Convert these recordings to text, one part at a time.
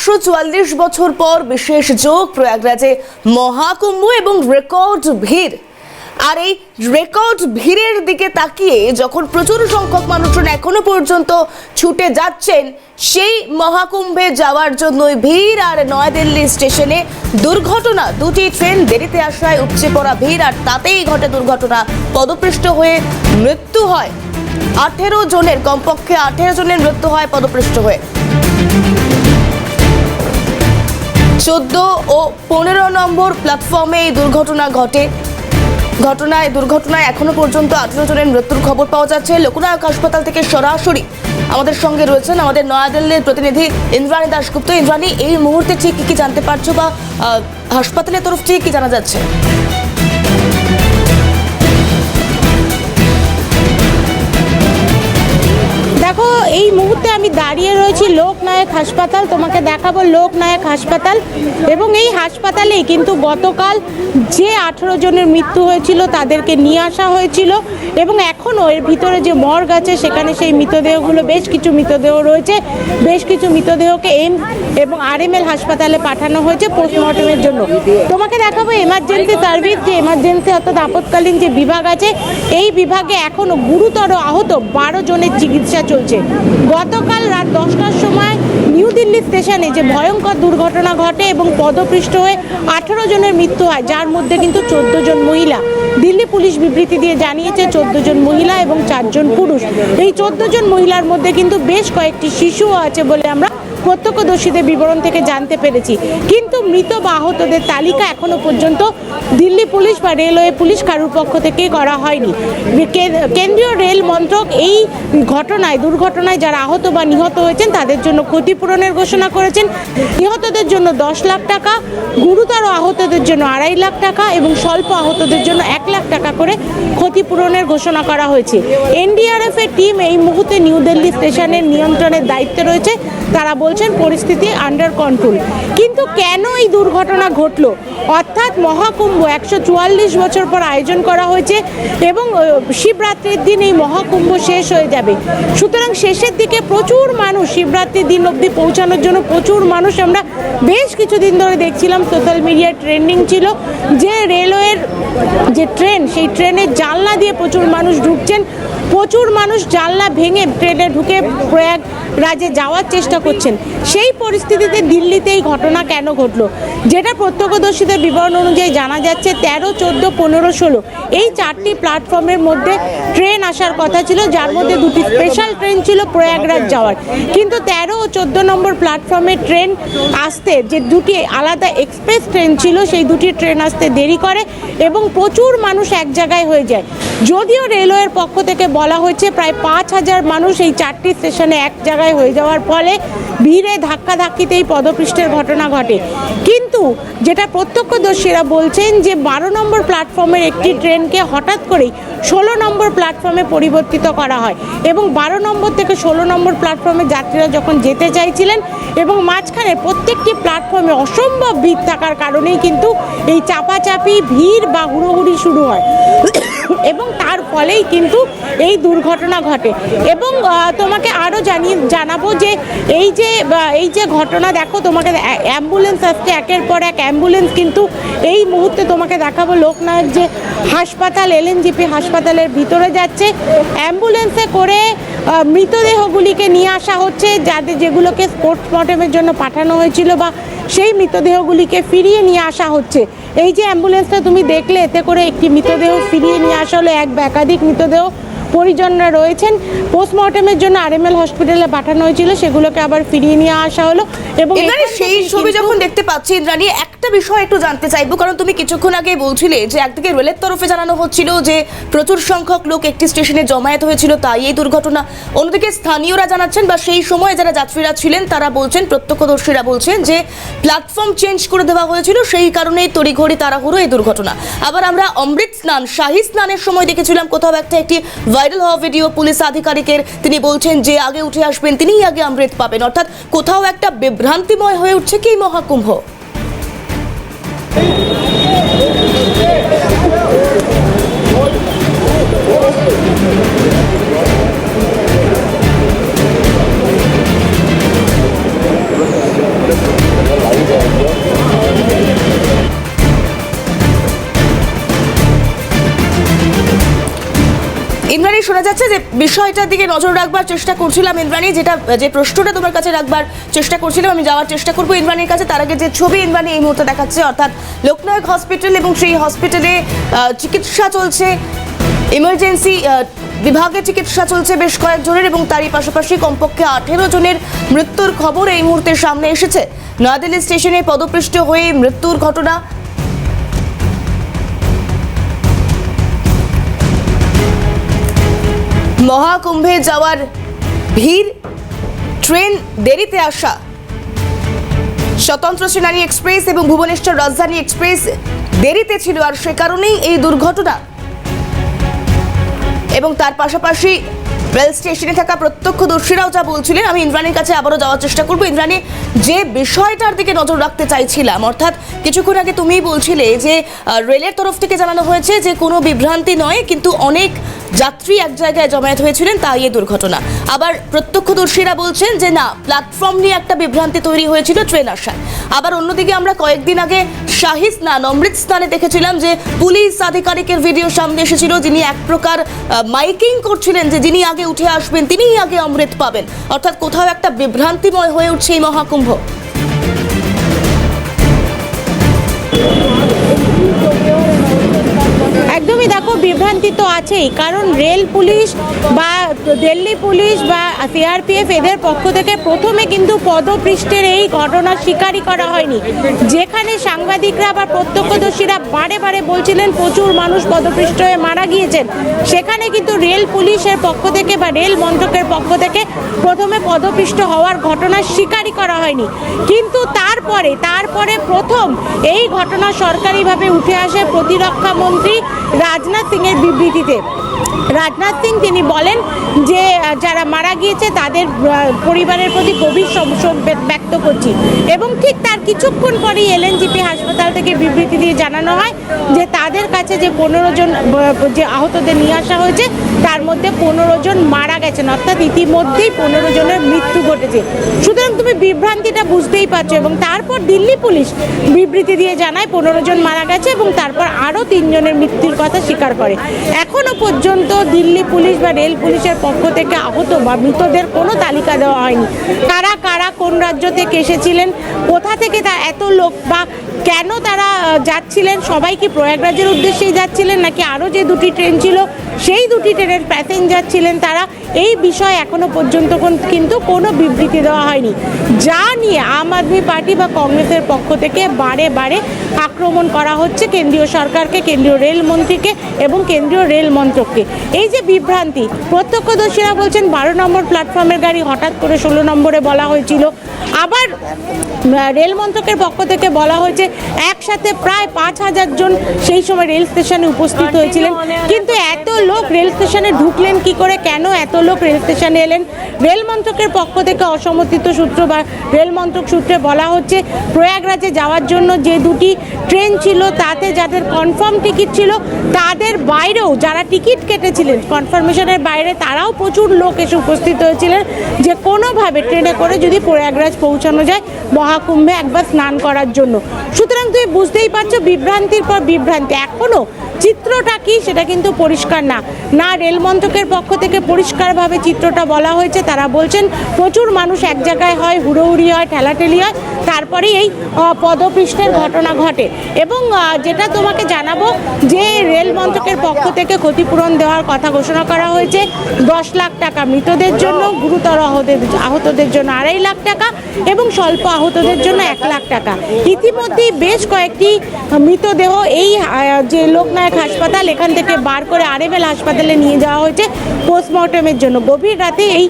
144 বছর পর বিশেষ যোগ প্রয়াগরাজে মহাকুম্ভ এবং রেকর্ড ভিড়। আর এই রেকর্ড ভিড়ের দিকে তাকিয়ে যখন প্রচুর সংখ্যক মানুষজন এখনো পর্যন্ত ছুটে যাচ্ছেন সেই মহাকুম্ভে যাওয়ার জন্যই ভিড়। আর নয়াদিল্লি স্টেশনে দুর্ঘটনা, দুটি ট্রেন দেরিতে আসায় উপচে পড়া ভিড়, আর তাতেই ঘটে দুর্ঘটনা। পদপৃষ্ঠ হয়ে মৃত্যু হয় 18 জনের, কমপক্ষে 18 জনের মৃত্যু হয় পদপৃষ্ঠ হয়ে। 14 ও 15 নম্বর প্ল্যাটফর্মে এই দুর্ঘটনা ঘটে। দুর্ঘটনায় এখনো পর্যন্ত 18 জনের মৃত্যুর খবর পাওয়া যাচ্ছে। লোকনায়ক হাসপাতাল থেকে সরাসরি আমাদের সঙ্গে রয়েছেন আমাদের নয়াদিল্লির প্রতিনিধি ইন্দ্রাণী দাশগুপ্ত। ইন্দ্রাণী, এই মুহূর্তে ঠিক কি জানতে পারছো বা হাসপাতালের তরফ থেকে কি জানা যাচ্ছে? দেখো, এই মুহূর্তে আমি দাঁড়িয়ে রয়েছি লোকনায়ক হাসপাতাল। তোমাকে দেখাবো লোকনায়ক হাসপাতাল। এবং এই হাসপাতালেই কিন্তু গতকাল যে 18 জনের মৃত্যু হয়েছিল তাদেরকে নিয়ে আসা হয়েছিল, এবং এখনও এর ভিতরে যে মর্গ আছে সেখানে সেই মৃতদেহগুলো, বেশ কিছু মৃতদেহ রয়েছে। বেশ কিছু মৃতদেহকে এইমস এবং আরএমএল হাসপাতালে পাঠানো হয়েছে পোস্টমর্টমের জন্য। তোমাকে দেখাবো এমার্জেন্সি সার্ভিস, যে এমার্জেন্সি অর্থাৎ আপৎকালীন যে বিভাগ আছে, এই বিভাগে এখনও গুরুতর আহত 12 জনের চিকিৎসা চলছে। গতকাল রাত 10টার সময় নিউ দিল্লি স্টেশনে যে ভয়ঙ্কর দুর্ঘটনা ঘটে এবং পদপৃষ্ঠ হয়ে 18 জনের মৃত্যু হয়, যার মধ্যে কিন্তু 14 জন মহিলা। দিল্লি পুলিশ বিবৃতি দিয়ে জানিয়েছে 14 জন মহিলা এবং 4 জন পুরুষ। এই 14 জন মহিলার মধ্যে কিন্তু বেশ কয়েকটি শিশুও আছে বলে আমরা প্রত্যক্ষদর্শীদের বিবরণ থেকে জানতে পেরেছি। কিন্তু মৃত বা আহতদের তালিকা এখনো পর্যন্ত দিল্লি পুলিশ বা রেলওয়ে পুলিশ কারুর পক্ষ থেকে করা হয়নি। কেন্দ্রীয় রেল মন্ত্রক এই দুর্ঘটনায় যারা আহত বা নিহত হয়েছেন তাদের জন্য ক্ষতিপূরণের ঘোষণা করেছেন। নিহতদের জন্য 10 লাখ টাকা, গুরুতর আহতদের জন্য 2.5 লাখ টাকা এবং স্বল্প আহতদের জন্য 1 লাখ টাকা করে ক্ষতিপূরণের ঘোষণা করা হয়েছে। এনডিআরএফ এর টিম এই মুহূর্তে নিউ দিল্লি স্টেশনের নিয়ন্ত্রণের দায়িত্বে রয়েছে। তারা বলছেন পরিস্থিতি আন্ডার কন্ট্রোল। কিন্তু কেন এই দুর্ঘটনা ঘটলো? অর্থাৎ মহাকুম্ভ 144 বছর পর আয়োজন করা হয়েছে এবং শিবরাত্রির দিন এই মহাকুম্ভ শেষ হয়ে যাবে। সুতরাং শেষের দিকে প্রচুর মানুষ, শিবরাত্রির দিন অবধি পৌঁছানোর জন্য প্রচুর মানুষ আমরা বেশ কিছুদিন ধরে দেখছিলাম, সোশ্যাল মিডিয়ায় ট্রেন্ডিং ছিল যে রেলওয়ের যে ট্রেন, সেই ট্রেনের জানলা দিয়ে প্রচুর মানুষ ঢুকছেন। প্রচুর মানুষ জানলা ভেঙে ট্রেনে ঢুকে প্রয়াগরাজে যাওয়ার চেষ্টা করছেন। সেই পরিস্থিতিতে দিল্লিতে এই ঘটনা কেন ঘটলো? যেটা প্রত্যক্ষদর্শীদের বিবরণ অনুযায়ী জানা যাচ্ছে 13, 14, 15, 16 এই 4টি প্ল্যাটফর্মের মধ্যে ট্রেন আসার কথা ছিল, যার মধ্যে 2টি স্পেশাল ট্রেন ছিল প্রয়াগরাজ যাওয়ার। কিন্তু 13 ও 14 নম্বর প্ল্যাটফর্মে ট্রেন আসতে, যে 2টি আলাদা এক্সপ্রেস ট্রেন ছিল, সেই 2টি ট্রেন আসতে দেরি করে এবং প্রচুর মানুষ এক জায়গায় হয়ে যায়। যদিও রেলওয়ের পক্ষ থেকে বলা হয়েছে প্রায় 5000 মানুষ এই 4টি স্টেশনে এক জায়গায় হয়ে যাওয়ার ফলে ভিড়ে ধাক্কাধাক্কিতেই পদপৃষ্ঠের ঘটনা ঘটে। কিন্তু যেটা প্রত্যক্ষদর্শীরা বলছেন যে 12 নম্বর প্ল্যাটফর্মের একটি ট্রেনকে হঠাৎ করেই 16 নম্বর প্ল্যাটফর্মে পরিবর্তিত করা হয় এবং 12 নম্বর থেকে 16 নম্বর প্ল্যাটফর্মে যাত্রীরা যখন যেতে চাইছিলেন এবং মাঝখানে প্রত্যেকটি প্ল্যাটফর্মে অসম্ভব ভিড় থাকার কারণেই কিন্তু এই চাপাচাপি, ভিড় বা হুড়োহুড়ি শুরু হয় এবং তার ফলেই কিন্তু এই দুর্ঘটনা ঘটে। এবং তোমাকে আরও জানাবো যে এই যে ঘটনা, দেখো তোমাকে অ্যাম্বুলেন্স আসছে, একের পর এক অ্যাম্বুলেন্স কিন্তু এই মুহূর্তে তোমাকে দেখাবো লোকনায়ক যে হাসপাতাল, এলএনজিপি হাসপাতালের ভিতরে যাচ্ছে। অ্যাম্বুলেন্সে করে মৃতদেহগুলিকে নিয়ে আসা হচ্ছে, যেগুলোকে পোস্টমর্টমের জন্য পাঠানো হয়েছিল, বা সেই মৃতদেহগুলিকে ফিরিয়ে নিয়ে আসা হচ্ছে। এই যে অ্যাম্বুলেন্সটা তুমি দেখলে, এতে করে একটি মৃতদেহ ফিরিয়ে নিয়ে আসা হলো, একাধিক মৃতদেহ পরিজনরা রয়েছেন পোস্টমর্টমের জন্য আরএমএল হসপিটালে পাঠানো হয়েছিল, সেগুলোকে আবার ফিরিয়ে নিয়ে আসা হলো। এবং সেই ছবি যখন দেখতে পাচ্ছি ইন্দ্রাণী, একটা বিষয় একটু জানতে চাইবো, কারণ তুমি কিছুক্ষণ আগে বলছিলে যে একদিকে রেলের তরফে জানানো হচ্ছিল যে প্রচুর সংখ্যক লোক একটি স্টেশনে জমায়েত হয়েছিল, তাই এই দুর্ঘটনা। অন্যদিকে স্থানীয়রা জানাচ্ছেন বা সেই সময় যারা যাত্রীরা ছিলেন তারা বলছেন, প্রত্যক্ষদর্শীরা বলছেন যে প্ল্যাটফর্ম চেঞ্জ করে দেওয়া হয়েছিল, সেই কারণেই তড়িঘড়ি তাড়াহুড়ো এই দুর্ঘটনা। আবার আমরা অমৃত স্নান, শাহী স্নানের সময় দেখেছিলাম কোথাও একটি ভাইরাল হওয়া ভিডিও পুলিশ আধিকারিকের, তিনি বলছেন যে আগে উঠে আসবেন তিনিই আগে অমৃত পাবেন। অর্থাৎ কোথাও একটা বিভ্রান্তিময় হয়ে উঠছে কি মহাকুম্ভ? শোনা যাচ্ছে যে বিষয়টার দিকে নজর রাখবার চেষ্টা করছিলাম ইন্দ্রাণী, যে প্রশ্নটা তোমার কাছে রাখবার চেষ্টা করছিলাম, আমি যাওয়ার চেষ্টা করবো ইন্দ্রাণীর কাছে। তার আগে যে ছবি ইন্দ্রাণী এই মুহূর্তে দেখাচ্ছে, অর্থাৎ লোকনায়ক হসপিটাল, এবং সেই হসপিটালে চিকিৎসা চলছে, ইমার্জেন্সি বিভাগে চিকিৎসা চলছে বেশ কয়েকজনের, এবং তারই পাশাপাশি কমপক্ষে 18 জনের মৃত্যুর খবর এই মুহূর্তে সামনে এসেছে। নয়াদিল্লি স্টেশনে পদপৃষ্ঠ হয়ে মৃত্যুর ঘটনা। মহাকুম্ভে যাওয়ার ভিড়, ট্রেন দেরিতে আসা, স্বতন্ত্র সেনানী এক্সপ্রেস এবং ভুবনেশ্বর রাজধানী এক্সপ্রেস দেরিতে ছিল, আর সে কারণেই এই দুর্ঘটনা। এবং তার পাশাপাশি রেল স্টেশনে থাকা প্রত্যক্ষদর্শীরাও যা বলছিলেন, আমি ইন্দ্রাণীর কাছে আবারও যাওয়ার চেষ্টা করবো। ইন্দ্রাণী, যে বিষয়টার দিকে নজর রাখতে চাইছিলাম, অর্থাৎ কিছুক্ষণ আগে তুমিই বলছিলে যে রেলের তরফ থেকে জানানো হয়েছে যে কোনো বিভ্রান্তি নয়, কিন্তু অনেক যাত্রী এক জায়গায় জমায়েত হয়েছিলেন, তাই এই দুর্ঘটনা। আবার প্রত্যক্ষদর্শীরা বলছেন যে না, প্ল্যাটফর্ম নিয়ে একটা বিভ্রান্তি তৈরি হয়েছিল ট্রেন আসায়। আবার অন্যদিকে আমরা কয়েকদিন আগে শাহী স্নান, অমৃত স্নানে দেখেছিলাম যে পুলিশ আধিকারিকের ভিডিও সামনে এসেছিল, যিনি এক প্রকার মাইকিং করছিলেন যে যিনি আগে উঠে আসবেন তিনিই আগে অমৃত পাবেন। অর্থাৎ কোথাও একটা বিভ্রান্তিময় হয়ে উঠছে এই মহাকুম্ভ। একদমই, দেখো বিভ্রান্তি তো আছেই, কারণ রেল পুলিশ বা দিল্লি পুলিশ বা সিআরপিএফ এদের পক্ষ থেকে প্রথমে কিন্তু পদপৃষ্ঠের এই ঘটনার স্বীকারই করা হয়নি। যেখানে সাংবাদিকরা বা প্রত্যক্ষদর্শীরা বারে বারে বলছিলেন প্রচুর মানুষ পদপৃষ্ঠ হয়ে মারা গিয়েছেন, সেখানে কিন্তু রেল পুলিশের পক্ষ থেকে বা রেল মন্ত্রকের পক্ষ থেকে প্রথমে পদপৃষ্ঠ হওয়ার ঘটনার স্বীকারই করা হয়নি। কিন্তু তারপরে প্রথম এই ঘটনা সরকারিভাবে উঠে আসে প্রতিরক্ষা মন্ত্রী রাজনাথ সিং এর বিবৃতিতে। রাজনাথ সিং তিনি বলেন যে যারা মারা গিয়েছে তাদের পরিবারের প্রতি গভীর শোক ব্যক্ত করছি, এবং ঠিক তার কিছুক্ষণ পরেই এলএনজেপি হাসপাতাল থেকে বিবৃতি দিয়ে জানানো হয় যে তাদের কাছে যে 15 জন যে আহতদের নিয়ে আসা হয়েছে তার মধ্যে 15 জন মারা গেছেন, অর্থাৎ ইতিমধ্যেই 15 জনের মৃত্যু ঘটেছে। সুতরাং তুমি বিভ্রান্তিটা বুঝতেই পারছো। এবং তারপর দিল্লি পুলিশ বিবৃতি দিয়ে জানায় 15 জন মারা গেছে, এবং তারপর আরও 3 জনের মৃত্যুর কথা স্বীকার করে। এখনো পর্যন্ত দিল্লি পুলিশ বা রেল পুলিশের পক্ষ থেকে আহত বা মৃতদের কোনো তালিকা দেওয়া হয়নি। কারা কারা কোন রাজ্য থেকে এসেছিলেন, কোথা থেকে তা এত লোক, বা কেন তারা যাচ্ছিলেন, সবাই কি প্রয়াগরাজের উদ্দেশ্যেই যাচ্ছিলেন নাকি আরও যে 2টি ট্রেন ছিল সেই 2টি ট্রেনের প্যাসেঞ্জার ছিলেন তারা, এই বিষয়ে এখনো পর্যন্ত কিন্তু কোনো বিবৃতি দেওয়া হয়নি। যা নিয়ে আম আদমি পার্টি বা কংগ্রেসের পক্ষ থেকে বারে বারে আক্রমণ করা হচ্ছে কেন্দ্রীয় সরকারকে, কেন্দ্রীয় রেলমন্ত্রীকে এবং কেন্দ্রীয় রেল মন্ত্রককে। এই যে বিভ্রান্তি, প্রত্যক্ষদর্শীরা বলছেন 12 নম্বর প্ল্যাটফর্মের গাড়ি হঠাৎ করে 16 নম্বরে বলা হয়েছিল। আবার রেল মন্ত্রকের পক্ষ থেকে বলা হয়েছে একসাথে প্রায় 5000 জন সেই সময় রেল স্টেশনে উপস্থিত হয়েছিলেন। কিন্তু এত লোক রেল স্টেশনে ঢুকলেন কি করে, কেন এত লোক রেল স্টেশনে এলেন? রেল মন্ত্রকের পক্ষ থেকে অসমর্থিত সূত্র বা রেল মন্ত্রক সূত্রে বলা হচ্ছে প্রয়াগরাজে যাওয়ার জন্য যে 2টি ট্রেন ছিল তাতে যাদের কনফার্ম টিকিট ছিল তাদের বাইরেও যারা টিকিট কেটেছিলেন কনফার্মেশনের বাইরে, তারাও প্রচুর লোক এসে উপস্থিত হয়েছিলেন যে কোনোভাবে ট্রেনে করে যদি প্রয়াগরাজ পৌঁছানো যায় মহাকুম্ভে একবার স্নান করার জন্য। সুতরাং তুমি বুঝতেই পারছো বিভ্রান্তির পর বিভ্রান্তি। এখনও চিত্রটা কি সেটা কিন্তু পরিষ্কার না রেল মন্ত্রকের পক্ষ থেকে পরিষ্কারভাবে চিত্রটা বলা হয়েছে। তারা বলছেন প্রচুর মানুষ এক জায়গায় হয়, হুড়োহুড়ি হয়, ঠেলাঠেলি হয়, তারপরেই এই পদপৃষ্ঠের ঘটনা ঘটে। এবং যেটা তোমাকে জানাবো যে রেল মন্ত্রকের পক্ষ থেকে ক্ষতিপূরণ দেওয়ার কথা ঘোষণা করা হয়েছে 10 লাখ টাকা মৃতদের জন্য, গুরুতর আহতদের জন্য 2.5 লাখ টাকা এবং স্বল্প আহতদের জন্য 1 লাখ টাকা। ইতিমধ্যেই বেশ কয়েকটি মৃতদেহ এই যে লোকনায়ক হাসপাতাল এখান থেকে বার করে আরএমএল হাসপাতালে নিয়ে যাওয়া হয়েছে পোস্টমর্টমের জন্য। গভীর রাতে এই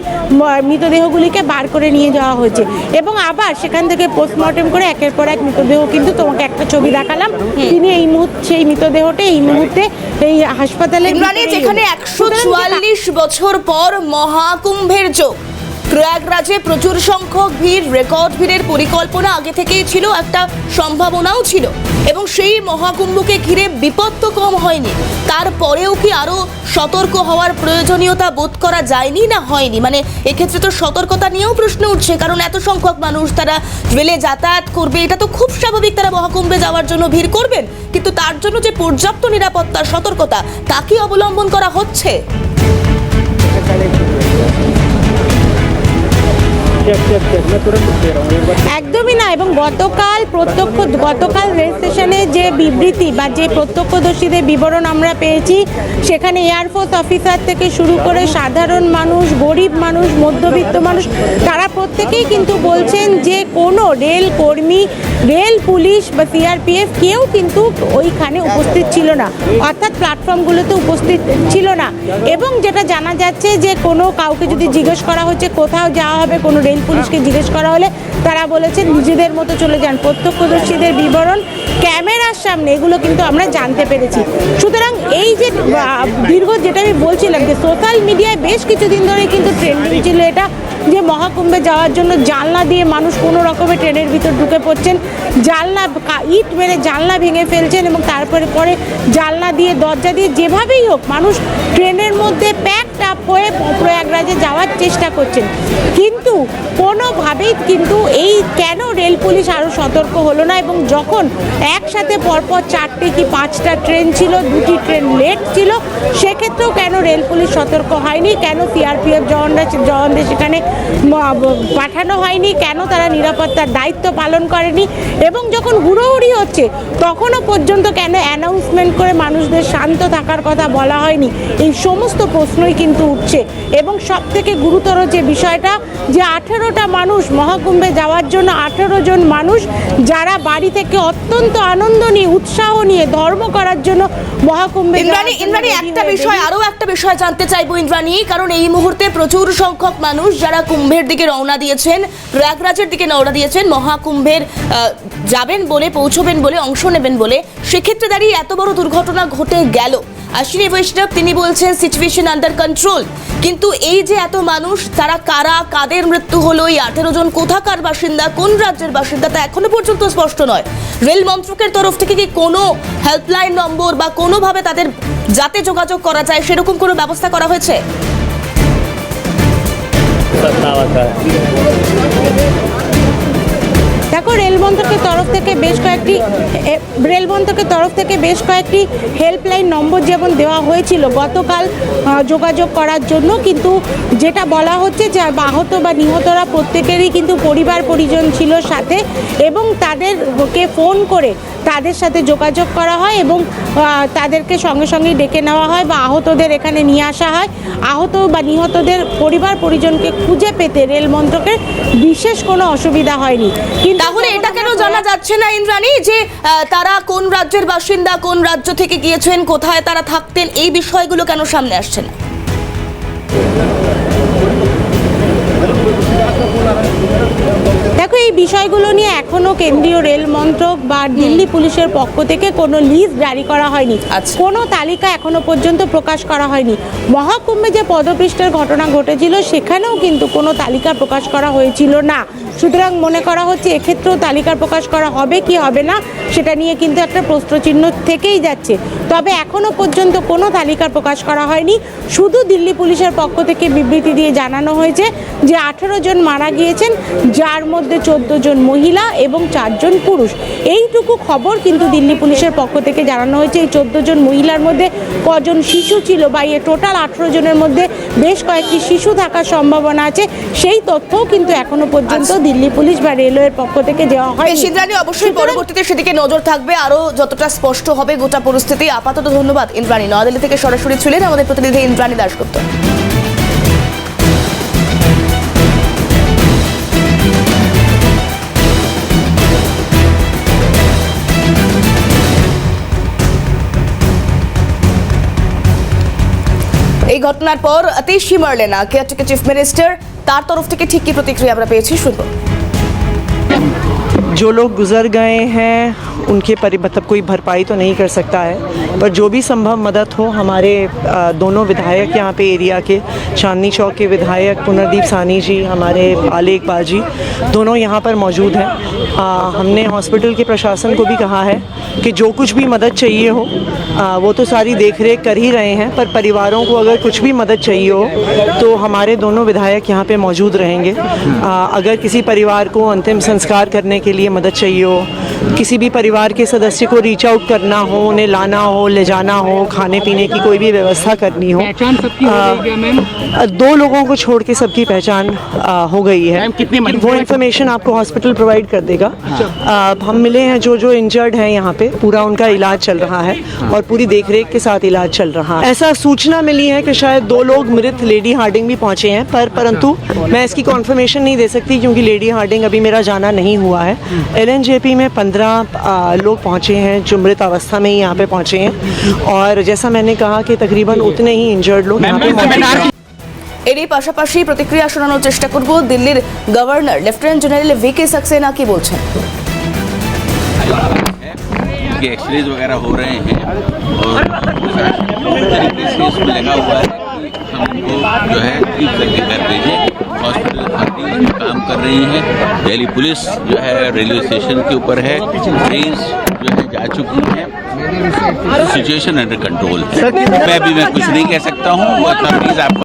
মৃতদেহগুলিকে বার করে নিয়ে যাওয়া হয়েছে এবং আবার সেখান থেকে পোস্টমর্টম করে একের পর এক মৃতদেহ, কিন্তু তোমাকে একটা ছবি দেখালাম, তিনি এই মুহূর্তে সেই মৃতদেহটা এই মুহূর্তে এই হাসপাতালে, যেখানে 144 বছর পর মহাকুম্ভের যোগ। প্রয়াগরাজে প্রচুর সংখ্যক ভিড়, রেকর্ড ভিড়ের পরিকল্পনা আগে থেকেই ছিল, একটা সম্ভাবনাও ছিল, এবং সেই মহাকুম্ভকে ঘিরে বিপদ তো কম হয়নি। তারপরেও কি আরো সতর্ক হওয়ার প্রয়োজনীয়তা বোধ করা যায়নি না হয়নি? মানে এক্ষেত্রে তো সতর্কতা নিয়েও প্রশ্ন উঠছে, কারণ এত সংখ্যক মানুষ তারা রেলে যাতায়াত করবে, এটা তো খুব স্বাভাবিক, তারা মহাকুম্ভে যাওয়ার জন্য ভিড় করবেন, কিন্তু তার জন্য যে পর্যাপ্ত নিরাপত্তার সতর্কতা তা কি অবলম্বন করা হচ্ছে? একদমই না। এবং গতকাল রেল স্টেশনে যে বিবৃতি বা যে প্রত্যক্ষদর্শীদের বিবরণ আমরা পেয়েছি, সেখানে এয়ারফোর্স অফিসার থেকে শুরু করে সাধারণ মানুষ, গরিব মানুষ, মধ্যবিত্ত মানুষ, তারা প্রত্যেকেই কিন্তু বলছেন যে কোনো রেল কর্মী, রেল পুলিশ বা সিআরপিএফ কেউ কিন্তু ওইখানে উপস্থিত ছিল না, অর্থাৎ প্ল্যাটফর্মগুলোতে উপস্থিত ছিল না। এবং যেটা জানা যাচ্ছে যে কোনো কাউকে যদি জিজ্ঞেস করা হচ্ছে কোথাও যাওয়া হবে, কোনো রেল পুলিশকে জিজ্ঞেস করা হলে তারা বলেছেন নিজেদের মতো চলে যান। প্রত্যক্ষদর্শীদের বিবরণ ক্যামেরার সামনে, এগুলো কিন্তু আমরা জানতে পেরেছি। সুতরাং এই যে দীর্ঘ, যেটা আমি বলছিলাম যে সোশ্যাল মিডিয়ায় বেশ কিছুদিন ধরে কিন্তু ট্রেন্ডিং ছিল এটা, যে মহাকুম্ভে যাওয়ার জন্য জানলা দিয়ে মানুষ কোনো রকমে ট্রেনের ভিতর ঢুকে পড়ছেন, ইট মেরে জানলা ভেঙে ফেলছেন এবং তারপরে জানলা দিয়ে, দরজা দিয়ে, যেভাবেই হোক মানুষ ট্রেনের মধ্যে প্যাকড আপ হয়ে প্রয়াগরাজে যাওয়ার চেষ্টা করছেন। কিন্তু কোনোভাবেই কিন্তু এই কেন রেল পুলিশ আরও সতর্ক হলো না? এবং যখন একসাথে পরপর 4টে কি 5টা ট্রেন ছিল, 2টি ট্রেন লেট ছিল, সেক্ষেত্রেও কেন রেল পুলিশ সতর্ক হয়নি? কেন সিআরপিএফ জওয়ানদের সেখানে পাঠানো হয়নি? কেন তারা নিরাপত্তার দায়িত্ব পালন করেনি? এবং যখন হুড়োহুড়ি হচ্ছে তখনও পর্যন্ত কেন অ্যানাউন্সমেন্ট করে মানুষদের শান্ত থাকার কথা বলা হয়নি? এই সমস্ত প্রশ্নই কিন্তু উঠছে। এবং সবথেকে গুরুতর যে বিষয়টা, যে 18টা মানুষ মহাকুম্ভে যাওয়ার জন্য, 18 জন মানুষ যারা বাড়ি থেকে অত্যন্ত আনন্দ নিয়ে, উৎসাহ নিয়ে ধর্ম করার জন্য মহাকুম্ভে। ইন্দ্রাণী, আরো একটা বিষয় জানতে চাইবো ইন্দ্রাণী, কারণ এই মুহূর্তে প্রচুর সংখ্যক মানুষ যারা কুম্ভের দিকে রওনা দিয়েছেন, প্রয়াগরাজের দিকে রওনা দিয়েছেন, মহাকুম্ভের যাবেন বলে, পৌঁছবেন বলে, অংশ নেবেন বলে, সেক্ষেত্রে দাঁড়িয়ে এত বড় দুর্ঘটনা ঘটে গেল। অশ্বিনী বৈষ্ণব তিনি বলছেন সিচুয়েশন আন্ডার কন্ট্রোল, কিন্তু এই যে এত মানুষ, তারা কারা, কাদের মৃত্যু হলো, এই 18 জন কোথাকার বাসিন্দা, কোন রাজ্যের বাসিন্দা, তা এখনো পর্যন্ত স্পষ্ট নয়। রেল মন্ত্রকের তরফ থেকে কি কোনো হেল্পলাইন নম্বর বা কোনোভাবে তাদের যাতে যোগাযোগ করা যায় সেরকম কোনো ব্যবস্থা করা হয়েছে? দেখো, রেল মন্ত্রকের তরফ থেকে বেশ কয়েকটি হেল্পলাইন নম্বর যেমন দেওয়া হয়েছিল গতকাল যোগাযোগ করার জন্য, কিন্তু যেটা বলা হচ্ছে যে আহত বা নিহতরা প্রত্যেকেরই কিন্তু পরিবার পরিজন ছিল সাথে, এবং তাদেরকে ফোন করে তাদের সাথে যোগাযোগ করা হয় এবং তাদেরকে সঙ্গে সঙ্গে ডেকে নেওয়া হয় বা আহতদের এখানে নিয়ে আসা হয়। আহত বা নিহতদের পরিবার পরিজনকে খুঁজে পেতে রেল মন্ত্রকের বিশেষ কোনো অসুবিধা হয়নি। কিন্তু তাহলে এটা কেন জানা যাচ্ছে না ইন্দ্রাণী যে তারা কোন রাজ্যের বাসিন্দা, কোন রাজ্য থেকে গিয়েছেন, কোথায় তারা থাকতেন, এই বিষয়গুলো কেন সামনে আসছে না? দেখো, এই বিষয়গুলো নিয়ে এখনো কেন্দ্রীয় রেল মন্ত্রক বা দিল্লি পুলিশের পক্ষ থেকে কোনো লিস্ট জারি করা হয়নি, কোনো তালিকা এখনো পর্যন্ত প্রকাশ করা হয়নি। মহাকুম্ভে যে পদপৃষ্ঠের ঘটনা ঘটেছিল সেখানেও কিন্তু কোনো তালিকা প্রকাশ করা হয়েছিল না। সুতরাং মনে করা হচ্ছে এক্ষেত্রেও তালিকা প্রকাশ করা হবে কি হবে না সেটা নিয়ে কিন্তু একটা প্রশ্নচিহ্ন থেকেই যাচ্ছে। তবে এখনো পর্যন্ত কোনো তালিকা প্রকাশ করা হয়নি। শুধু দিল্লি পুলিশের পক্ষ থেকে বিবৃতি দিয়ে জানানো হয়েছে যে 18 জন মারা গিয়েছেন, যার মধ্যে 14 জন মহিলা এবং 4 জন পুরুষ। এইটুকু খবর কিন্তু দিল্লি পুলিশের পক্ষ থেকে জানানো হয়েছে। এই 14 জন মহিলার মধ্যে কজন শিশু ছিল বা এই টোটাল 18 জনের মধ্যে বেশ কয়েকটি শিশু থাকার সম্ভাবনা আছে, সেই তথ্যও কিন্তু এখনো পর্যন্ত দিল্লি পুলিশ বা রেলওয়ের পক্ষ থেকে দেওয়া হয়। ইন্দ্রাণী, অবশ্যই পরবর্তীতে সেদিকে নজর থাকবে, আরো যতটা স্পষ্ট হবে গোটা পরিস্থিতি। আপাতত ধন্যবাদ ইন্দ্রাণী। নয়াদিল্লি থেকে সরাসরি ছিলেন আমাদের প্রতিনিধি ইন্দ্রাণী দাশগুপ্ত। এই ঘটনার পর Atishi Marlena, caretaker chief minister, তার তরফ থেকে ঠিক কি প্রতিক্রিয়া আমরা পেয়েছি শুনবো। जो लोग गुजर गए हैं उनके मतलब कोई भरपाई तो नहीं कर सकता है, पर जो भी संभव मदद हो, हमारे दोनों विधायक यहाँ पे एरिया के, चांदनी चौक के विधायक पुनर्दीप सानी जी, हमारे आले इकबाल जी, दोनों यहाँ पर मौजूद हैं। हमने हॉस्पिटल के प्रशासन को भी कहा है कि जो कुछ भी मदद चाहिए हो वो तो सारी देख रेख कर ही रहे हैं, पर परिवारों को अगर कुछ भी मदद चाहिए हो तो हमारे दोनों विधायक यहाँ पे मौजूद रहेंगे। अगर किसी परिवार को अंतिम संस्कार करने के लिए मदद चाहिए हो, किसी भी परिवार के सदस्य को रीच आउट करना हो, उन्हें लाना हो, ले जाना हो, खाने पीने की कोई भी व्यवस्था करनी हो। पहचान सबकी हो गई क्या मैम? 2 लोगों को छोड़ के सबकी पहचान हो गई है। मैम, कितने मरीज वो हैं? इन्फॉर्मेशन आपको हॉस्पिटल प्रोवाइड कर देगा। हम मिले हैं जो इंजर्ड हैं यहाँ पे, पूरा उनका इलाज चल रहा है और पूरी देखरेख के साथ इलाज चल रहा है। ऐसा सूचना मिली है कि शायद 2 लोग मृत लेडी हार्डिंग भी पहुंचे हैं, परंतु मैं इसकी कॉन्फर्मेशन नहीं दे सकती क्योंकि लेडी हार्डिंग अभी मेरा जाना नहीं हुआ है। LNJP में 15 लोग पहुंचे हैं जो मृत अवस्था में ही यहाँ पे पहुंचे हैं और जैसा मैंने कहा कि तकरीबन उतने ही इंजर्ड लोग यहाँ पे मौजूद हैं। এরই পাশাপাশি প্রতিক্রিয়া শোনানোর চেষ্টা করব দিল্লির governor lieutenant general VK Saxena কি বলছেন। के एक्सरेज वगैरह हो रहे हैं और तरीके से इसमें लगा हुआ है कि हमको जो है ठीक करके घर भेजें। हॉस्पिटल खाती काम कर रही हैं। दिल्ली पुलिस जो है रेलवे स्टेशन के ऊपर है, ट्रेन्स जो है जा चुकी हैं। सिचुएशन अंडर कंट्रोल है। मैं कुछ नहीं कह सकता हूँ, वो इतना प्लीज आप